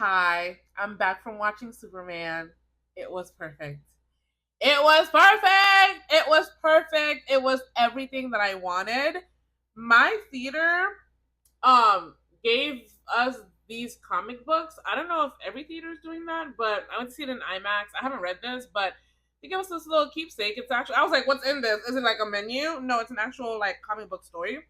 Hi, I'm back from watching Superman. It was perfect. It was perfect. It was perfect. It was everything that I wanted. My theater gave us these comic books. I don't know if every theater is doing that, but I went to see it in IMAX. I haven't read this, but they gave us this little keepsake. It's actually I was like, what's in this? Is it like a menu? No, it's an actual like comic book story.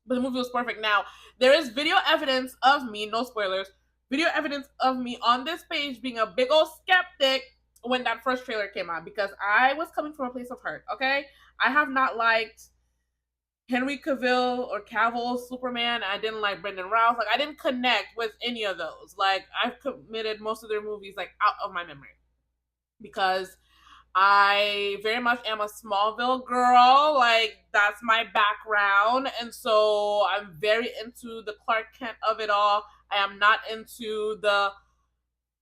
But the movie was perfect. Now, there is video evidence of me, no spoilers, video evidence of me on this page being a big old skeptic when that first trailer came out because I was coming from a place of hurt, okay? I have not liked Henry Cavill or Cavill Superman. I didn't like Brendan Rouse. Like, I didn't connect with any of those. Like, I've committed most of their movies, like, out of my memory because I very much am a Smallville girl. Like, that's my background. And so I'm very into the Clark Kent of it all. I am not into the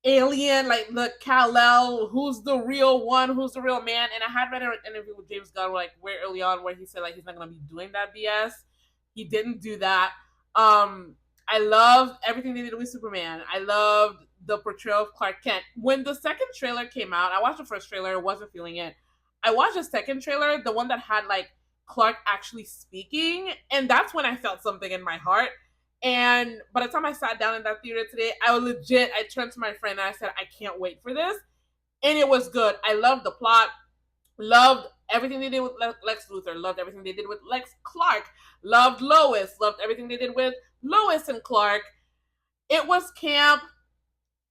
alien, like the Kal-El, who's the real one, who's the real man. And I had read an interview with James Gunn, like, way early on, where he said, like, he's not going to be doing that BS. He didn't do that. I loved everything they did with Superman. I loved the portrayal of Clark Kent. When the second trailer came out, I watched the first trailer, wasn't feeling it. I watched the second trailer, the one that had like Clark actually speaking, and that's when I felt something in my heart. And by the time I sat down in that theater today, I turned to my friend and I said, I can't wait for this. And it was good. I loved the plot, loved everything they did with Lex Luthor, loved everything they did with Lex Clark, loved Lois, loved everything they did with Lois and Clark. It was camp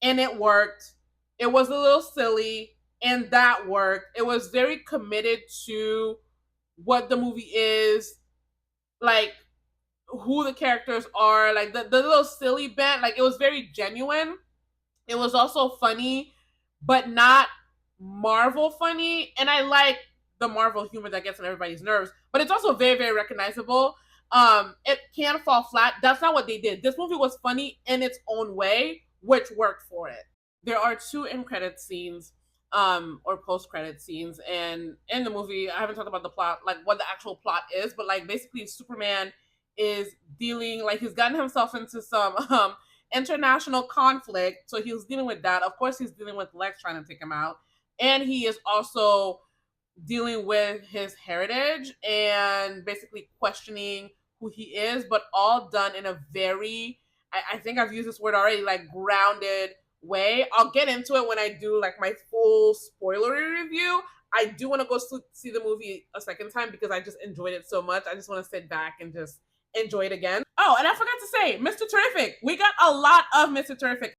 and it worked. It was a little silly and that worked. It was very committed to what the movie is, like who the characters are, like the little silly bit, like it was very genuine. It was also funny, but not Marvel funny. And I like the Marvel humor that gets on everybody's nerves, but it's also very, very recognizable. It can fall flat. That's not what they did. This movie was funny in its own way, which worked for it. There are two end credit scenes, or post credit scenes, and in the movie, I haven't talked about the plot, like what the actual plot is, but like basically Superman is dealing, like he's gotten himself into some international conflict, so he was dealing with that. Of course, he's dealing with Lex trying to take him out, and he is also dealing with his heritage and basically questioning who he is, but all done in a very, I think I've used this word already, like grounded way. I'll get into it when I do like my full spoilery review. I do want to go see the movie a second time because I just enjoyed it so much. I just want to sit back and just enjoy it again. Oh, and I forgot to say, Mr. Terrific. We got a lot of Mr. Terrific.